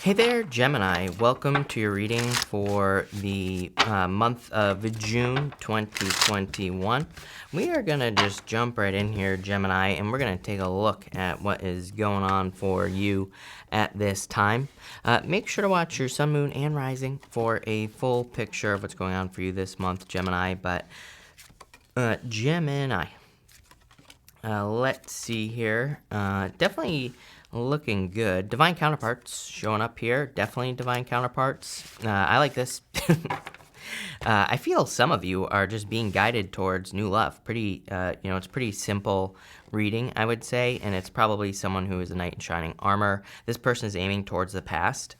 Hey there, Gemini. Welcome to your reading for the month of June 2021. We are going to just jump right in here, Gemini, and we're going to take a look at what is going on for you at this time. Make sure to watch your sun, moon, and rising for a full picture of what's going on for you this month, Gemini. But Gemini, let's see here. Definitely looking good. Divine counterparts showing up here. Definitely divine counterparts. I like this. I feel some of you are just being guided towards new love. Pretty, it's pretty simple reading, I would say, and it's probably someone who is a knight in shining armor. This person is aiming towards the past.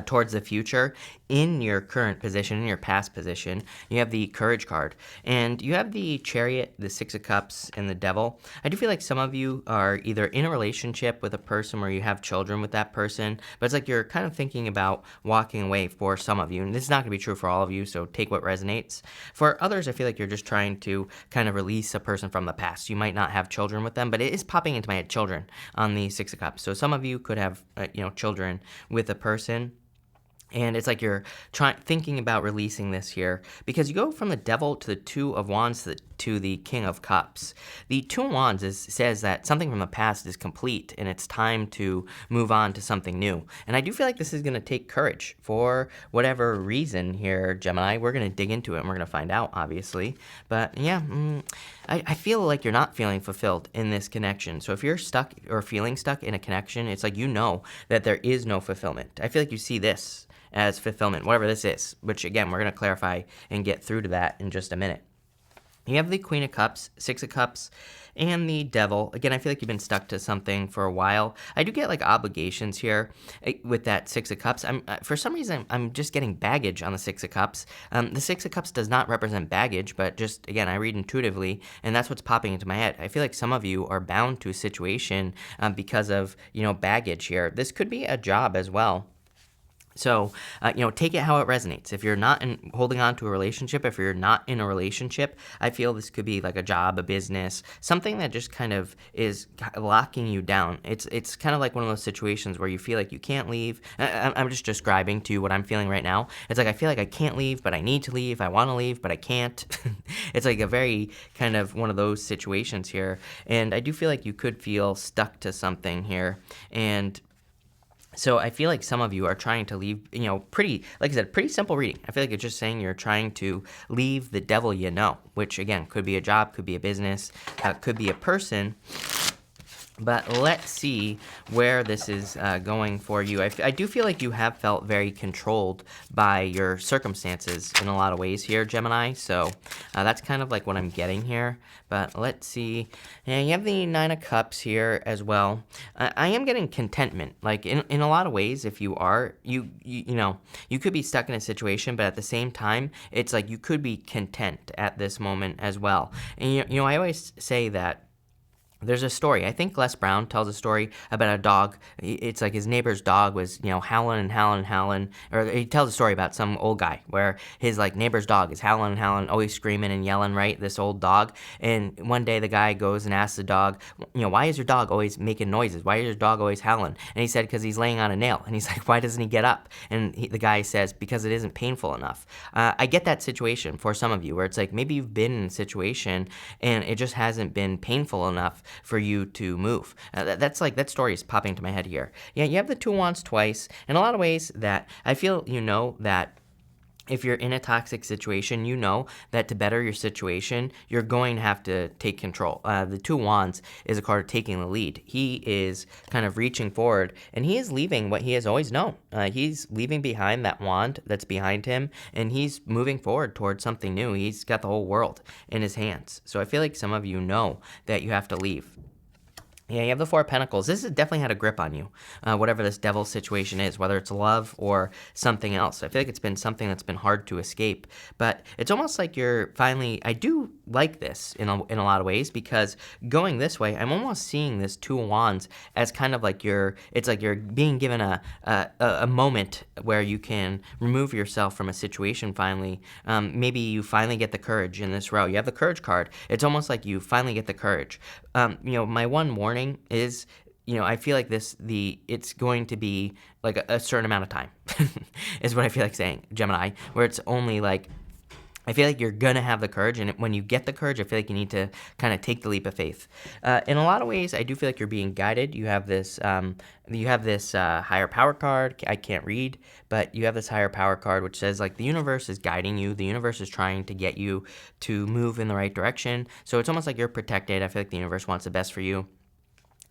Towards the future. In your current position, in your past position, you have the Courage card, and you have the Chariot, the Six of Cups, and the Devil. I do feel like some of you are either in a relationship with a person where you have children with that person, but it's like you're kind of thinking about walking away for some of you, and this is not going to be true for all of you, so take what resonates. For others, I feel like you're just trying to kind of release a person from the past. You might not have children with them, but it is popping into my head, children, on the Six of Cups. So some of you could have, children with a person. And it's like you're thinking about releasing this here because you go from the Devil to the Two of Wands to the King of Cups. The Two of Wands says that something from the past is complete and it's time to move on to something new. And I do feel like this is going to take courage for whatever reason here, Gemini. We're going to dig into it and we're going to find out, obviously. But yeah, I feel like you're not feeling fulfilled in this connection. So if you're stuck or feeling stuck in a connection, it's like you know that there is no fulfillment. I feel like you see this as fulfillment, whatever this is, which again, we're going to clarify and get through to that in just a minute. You have the Queen of Cups, Six of Cups, and the Devil. Again, I feel like you've been stuck to something for a while. I do get like obligations here with that Six of Cups. For some reason, I'm just getting baggage on the Six of Cups. The Six of Cups does not represent baggage, but just, again, I read intuitively, and that's what's popping into my head. I feel like some of you are bound to a situation because of, baggage here. This could be a job as well. So, take it how it resonates. If you're not holding on to a relationship, if you're not in a relationship, I feel this could be like a job, a business, something that just kind of is locking you down. It's kind of like one of those situations where you feel like you can't leave. I'm just describing to you what I'm feeling right now. It's like I feel like I can't leave, but I need to leave. I want to leave, but I can't. It's like a very kind of one of those situations here. And I do feel like you could feel stuck to something here. And so I feel like some of you are trying to leave, pretty simple reading. I feel like it's just saying you're trying to leave the devil which again, could be a job, could be a business, could be a person. But let's see where this is going for you. I do feel like you have felt very controlled by your circumstances in a lot of ways here, Gemini. So that's kind of like what I'm getting here. But let's see. And you have the Nine of Cups here as well. I am getting contentment. Like in a lot of ways, if you are, you could be stuck in a situation, but at the same time, it's like you could be content at this moment as well. And I always say that there's a story. I think Les Brown tells a story about a dog. It's like his neighbor's dog was, howling and howling and howling. Or he tells a story about some old guy where his neighbor's dog is howling and howling, always screaming and yelling, right? This old dog. And one day the guy goes and asks the dog, why is your dog always making noises? Why is your dog always howling? And he said, because he's laying on a nail. And he's like, why doesn't he get up? And the guy says, because it isn't painful enough. I get that situation for some of you where it's like maybe you've been in a situation and it just hasn't been painful enough for you to move. That story is popping to my head here. Yeah, you have the Two of Wands twice. In a lot of ways that I feel that if you're in a toxic situation, that to better your situation, you're going to have to take control. The Two of Wands is a card taking the lead. He is kind of reaching forward, and he is leaving what he has always known. He's leaving behind that wand that's behind him, and he's moving forward towards something new. He's got the whole world in his hands. So I feel like some of you know that you have to leave. Yeah, you have the Four of Pentacles. This has definitely had a grip on you, whatever this devil situation is, whether it's love or something else. I feel like it's been something that's been hard to escape, but it's almost like you're finally, I do like this in a lot of ways, because going this way, I'm almost seeing this Two of Wands as kind of like it's like you're being given a moment where you can remove yourself from a situation finally. Maybe you finally get the courage in this row. You have the Courage card. It's almost like you finally get the courage. My one warning is I feel like it's going to be like a certain amount of time is what I feel like saying, Gemini, where it's only like, I feel like you're going to have the courage, and when you get the courage, I feel like you need to kind of take the leap of faith. In a lot of ways, I do feel like you're being guided. You have this higher power card. I can't read, but you have this higher power card, which says like the universe is guiding you. The universe is trying to get you to move in the right direction. So it's almost like you're protected. I feel like the universe wants the best for you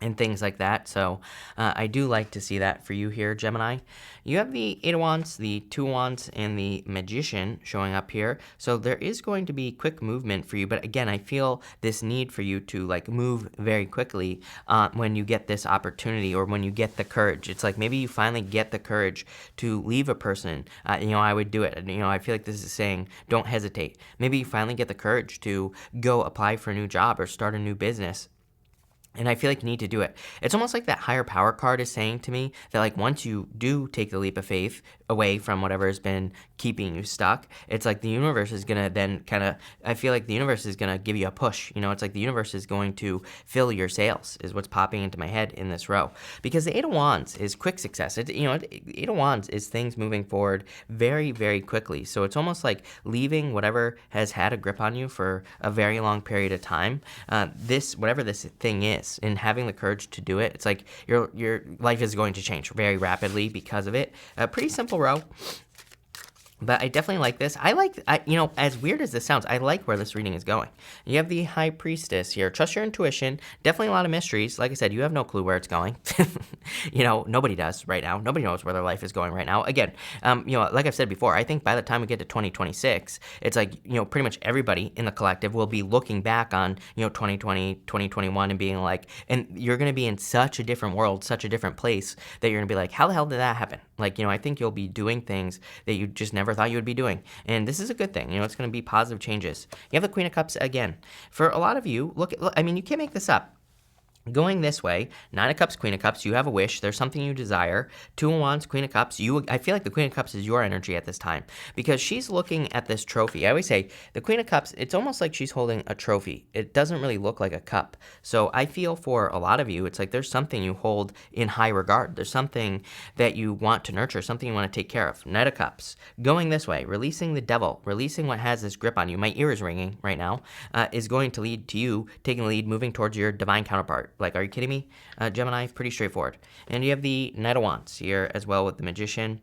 and things like that. So I do like to see that for you here, Gemini. You have the Eight of Wands, the Two of Wands, and the Magician showing up here. So there is going to be quick movement for you. But again, I feel this need for you to like move very quickly when you get this opportunity or when you get the courage. It's like maybe you finally get the courage to leave a person. I would do it. I feel like this is saying don't hesitate. Maybe you finally get the courage to go apply for a new job or start a new business. And I feel like you need to do it. It's almost like that higher power card is saying to me that like once you do take the leap of faith away from whatever has been keeping you stuck, it's like the universe is going to then I feel like the universe is going to give you a push. It's like the universe is going to fill your sails is what's popping into my head in this row. Because the Eight of Wands is quick success. Eight of Wands is things moving forward very, very quickly. So it's almost like leaving whatever has had a grip on you for a very long period of time. Whatever this thing is, and having the courage to do it, it's like your life is going to change very rapidly because of it. A pretty simple row. But I definitely like this. As weird as this sounds, I like where this reading is going. You have the High Priestess here. Trust your intuition. Definitely a lot of mysteries. Like I said, you have no clue where it's going. Nobody does right now. Nobody knows where their life is going right now. Again, like I've said before, I think by the time we get to 2026, it's like, pretty much everybody in the collective will be looking back on, 2020, 2021 and being like, and you're going to be in such a different world, such a different place that you're going to be like, how the hell did that happen? Like, I think you'll be doing things that you just never thought you would be doing. And this is a good thing. It's going to be positive changes. You have the Queen of Cups again. For a lot of you, look, you can't make this up. Going this way, Nine of Cups, Queen of Cups, you have a wish. There's something you desire. Two of Wands, Queen of Cups. I feel like the Queen of Cups is your energy at this time because she's looking at this trophy. I always say the Queen of Cups, it's almost like she's holding a trophy. It doesn't really look like a cup. So I feel for a lot of you, it's like there's something you hold in high regard. There's something that you want to nurture, something you want to take care of. Knight of Cups. Going this way, releasing the devil, releasing what has this grip on you. My ear is ringing right now, is going to lead to you taking the lead, moving towards your divine counterpart. Like, are you kidding me? Gemini, pretty straightforward. And you have the Knight of Wands here as well with the Magician.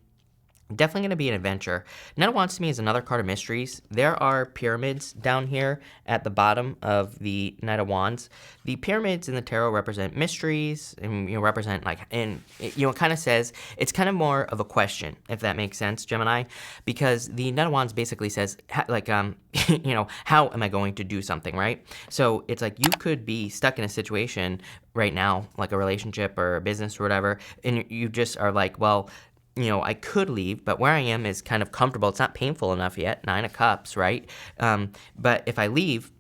Definitely going to be an adventure. Knight of Wands to me is another card of mysteries. There are pyramids down here at the bottom of the Knight of Wands. The pyramids in the tarot represent mysteries and represent it kind of says it's kind of more of a question, if that makes sense, Gemini, because the Knight of Wands basically says how am I going to do something, right? So it's like you could be stuck in a situation right now, like a relationship or a business or whatever, and you just are like, well, I could leave, but where I am is kind of comfortable. It's not painful enough yet. Nine of Cups, right? But if I leave,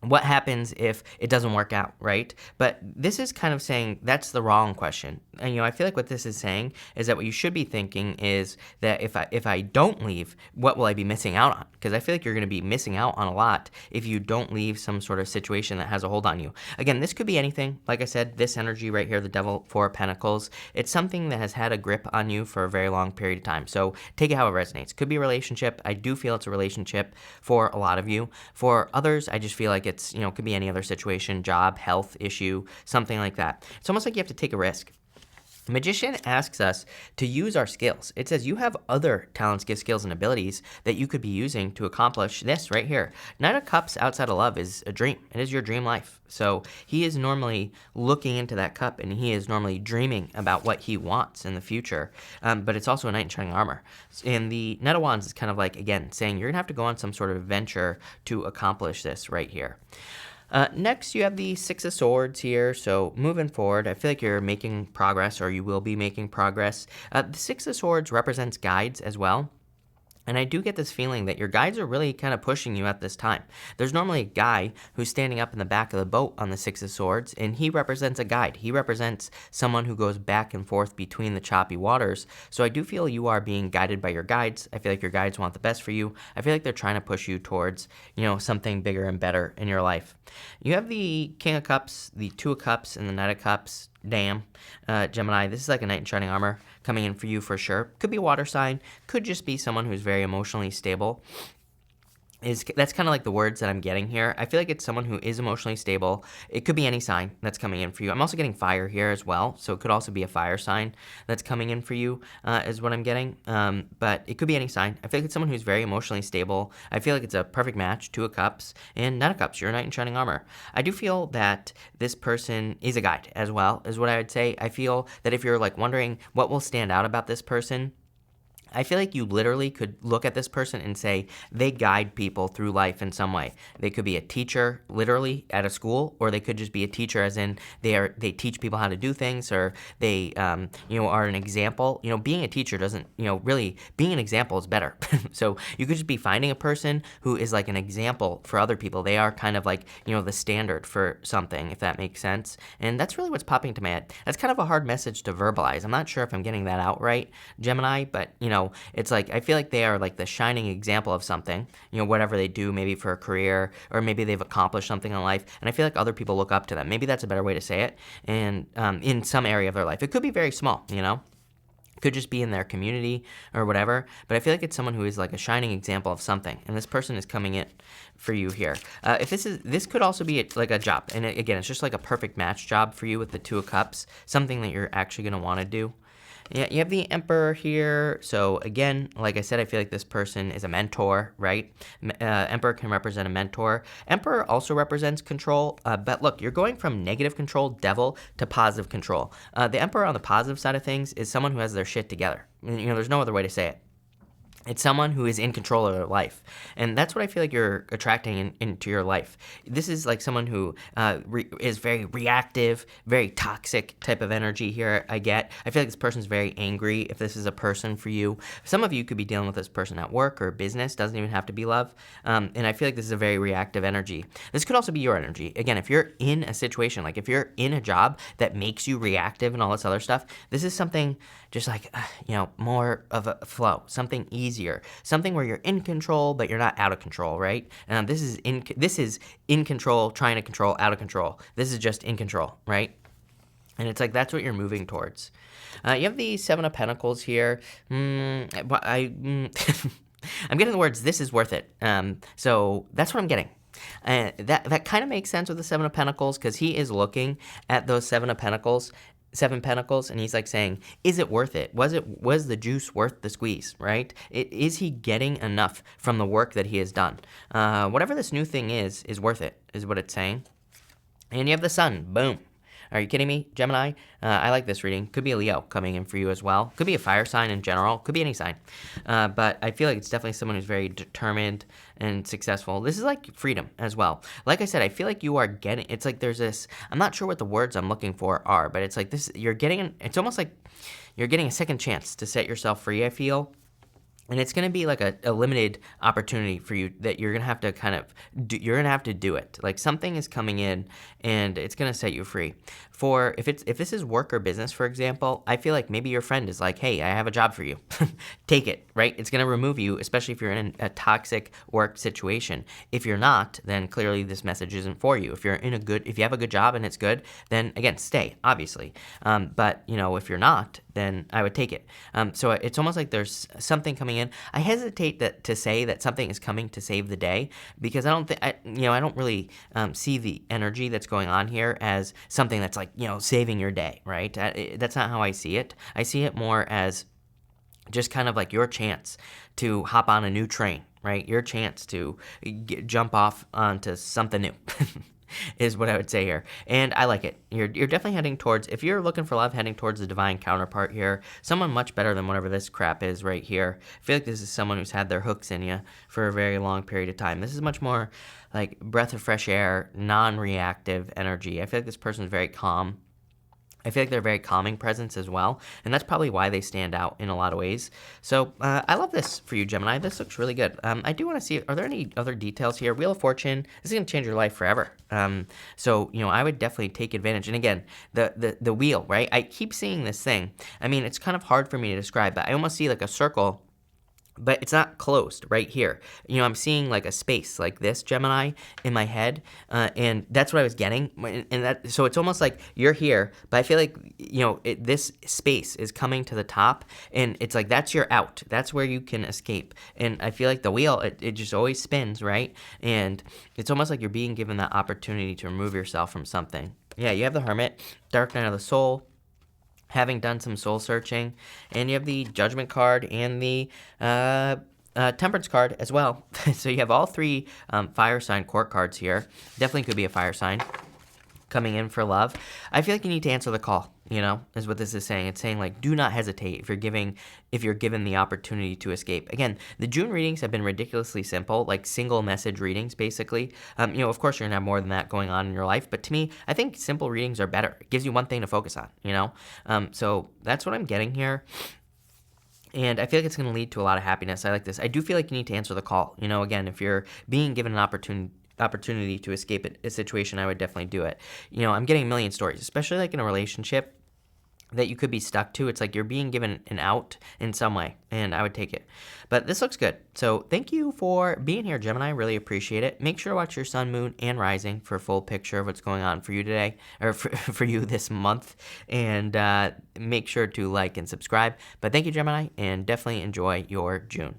what happens if it doesn't work out, right? But this is kind of saying that's the wrong question. And, I feel like what this is saying is that what you should be thinking is that if I don't leave, what will I be missing out on? Because I feel like you're going to be missing out on a lot if you don't leave some sort of situation that has a hold on you. Again, this could be anything. Like I said, this energy right here, the Devil, Four of Pentacles, it's something that has had a grip on you for a very long period of time. So take it how it resonates. Could be a relationship. I do feel it's a relationship for a lot of you. For others, I just feel like it could be any other situation, job, health issue, something like that. It's almost like you have to take a risk. Magician asks us to use our skills. It says you have other talents, gifts, skills, and abilities that you could be using to accomplish this right here. Knight of Cups outside of love is a dream. It is your dream life. So he is normally looking into that cup and he is normally dreaming about what he wants in the future. But it's also a knight in shining armor. And the Knight of Wands is kind of like, again, saying you're going to have to go on some sort of adventure to accomplish this right here. Next, you have the Six of Swords here. So moving forward, I feel like you're making progress, or you will be making progress. The Six of Swords represents guides as well. And I do get this feeling that your guides are really kind of pushing you at this time. There's normally a guy who's standing up in the back of the boat on the Six of Swords, and he represents a guide. He represents someone who goes back and forth between the choppy waters. So I do feel you are being guided by your guides. I feel like your guides want the best for you. I feel like they're trying to push you towards, something bigger and better in your life. You have the King of Cups, the Two of Cups, and the Knight of Cups. Damn. Gemini, this is like a knight in shining armor coming in for you for sure. Could be a water sign. Could just be someone who's very emotionally stable. That's kind of like the words that I'm getting here. I feel like it's someone who is emotionally stable. It could be any sign that's coming in for you. I'm also getting fire here as well, so it could also be a fire sign that's coming in for you, is what I'm getting. But it could be any sign. I feel like it's someone who's very emotionally stable. I feel like it's a perfect match. 2 of Cups and Knight of Cups. You're a knight in shining armor. I do feel that this person is a guide as well, is what I would say. I feel that if you're like wondering what will stand out about this person, I feel like you literally could look at this person and say they guide people through life in some way. They could be a teacher, literally, at a school, or they could just be a teacher as in they teach people how to do things, or they are an example. Being a teacher doesn't, really, being an example is better. So you could just be finding a person who is like an example for other people. They are kind of like, the standard for something, if that makes sense. And that's really what's popping to my head. That's kind of a hard message to verbalize. I'm not sure if I'm getting that out right, Gemini, but, it's like, I feel like they are like the shining example of something, whatever they do, maybe for a career, or maybe they've accomplished something in life, and I feel like other people look up to them. Maybe that's a better way to say it, and in some area of their life. It could be very small, could just be in their community or whatever, but I feel like it's someone who is like a shining example of something, and this person is coming in for you here. If this could also be like a job, and again, it's just like a perfect match job for you with the 2 of Cups, something that you're actually going to want to do. Yeah, you have the Emperor here. So again, like I said, I feel like this person is a mentor, right? Emperor can represent a mentor. Emperor also represents control. But look, you're going from negative control, devil, to positive control. The Emperor on the positive side of things is someone who has their shit together. There's no other way to say it. It's someone who is in control of their life. And that's what I feel like you're attracting into your life. This is like someone who is very reactive, very toxic type of energy here I get. I feel like this person's very angry if this is a person for you. Some of you could be dealing with this person at work or business. Doesn't even have to be love. And I feel like this is a very reactive energy. This could also be your energy. Again, if you're in a situation, like if you're in a job that makes you reactive and all this other stuff, this is something just like, more of a flow, something easier, something where you're in control, but you're not out of control, right? This is in control, trying to control, out of control. This is just in control, right? And it's like, that's what you're moving towards. You have the 7 of Pentacles here. I'm getting the words, this is worth it. So that's what I'm getting. That kind of makes sense with the 7 of Pentacles, because he is looking at those 7 Pentacles, and he's like saying, is it worth it? Was the juice worth the squeeze, right? Is he getting enough from the work that he has done? Whatever this new thing is worth it, is what it's saying. And you have the Sun, boom. Are you kidding me, Gemini? I like this reading. Could be a Leo coming in for you as well. Could be a fire sign in general. Could be any sign. But I feel like it's definitely someone who's very determined and successful. This is like freedom as well. Like I said, I feel like you are getting, it's like there's this, I'm not sure what the words I'm looking for are, but it's like this, it's almost like you're getting a second chance to set yourself free, I feel. And it's going to be like a limited opportunity for you that you're going to have to you're going to have to do it. Like something is coming in and it's going to set you free. If this is work or business, for example, I feel like maybe your friend is like, hey, I have a job for you. Take it, right? It's going to remove you, especially if you're in a toxic work situation. If you're not, then clearly this message isn't for you. If you have a good job and it's good, then again, stay, obviously. But if you're not, then I would take it. So it's almost like there's something coming in. I hesitate to say that something is coming to save the day, because I don't really see the energy that's going on here as something that's like, saving your day, right? That's not how I see it. I see it more as just kind of like your chance to hop on a new train, right? Your chance to jump off onto something new. Is what I would say here. And I like it. You're definitely heading towards, if you're looking for love, heading towards the divine counterpart here. Someone much better than whatever this crap is right here. I feel like this is someone who's had their hooks in you for a very long period of time. This is much more like breath of fresh air, non-reactive energy. I feel like this person is very calm. I feel like they're a very calming presence as well, and that's probably why they stand out in a lot of ways. So I love this for you, Gemini. This looks really good. I do want to see, are there any other details here? Wheel of Fortune, this is going to change your life forever. So I would definitely take advantage. And again, the wheel, right? I keep seeing this thing. I mean, it's kind of hard for me to describe, but I almost see like a circle but it's not closed right here. You know, I'm seeing like a space like this, Gemini, in my head, and that's what I was getting. And that, so it's almost like you're here, but I feel like, you know, this space is coming to the top, and it's like that's your out. That's where you can escape. And I feel like the wheel, it just always spins, right? And it's almost like you're being given that opportunity to remove yourself from something. Yeah, you have the Hermit, Dark Night of the Soul, having done some soul searching, and you have the Judgment card and the Temperance card as well. So you have all three fire sign court cards here. Definitely could be a fire sign coming in for love. I feel like you need to answer the call, you know, is what this is saying. It's saying like, do not hesitate if you're given the opportunity to escape. Again, the June readings have been ridiculously simple, like single message readings, basically. You know, of course you're gonna have more than that going on in your life, but to me, I think simple readings are better. It gives you one thing to focus on, you know? So that's what I'm getting here. And I feel like it's going to lead to a lot of happiness. I like this. I do feel like you need to answer the call. You know, again, if you're being given an opportunity to escape a situation, I would definitely do it. You know, I'm getting a million stories, especially like in a relationship that you could be stuck to. It's like you're being given an out in some way, and I would take it. But this looks good. So thank you for being here, Gemini. Really appreciate it. Make sure to watch your sun, moon, and rising for a full picture of what's going on for you today, or for you this month. And make sure to like and subscribe. But thank you, Gemini, and definitely enjoy your June.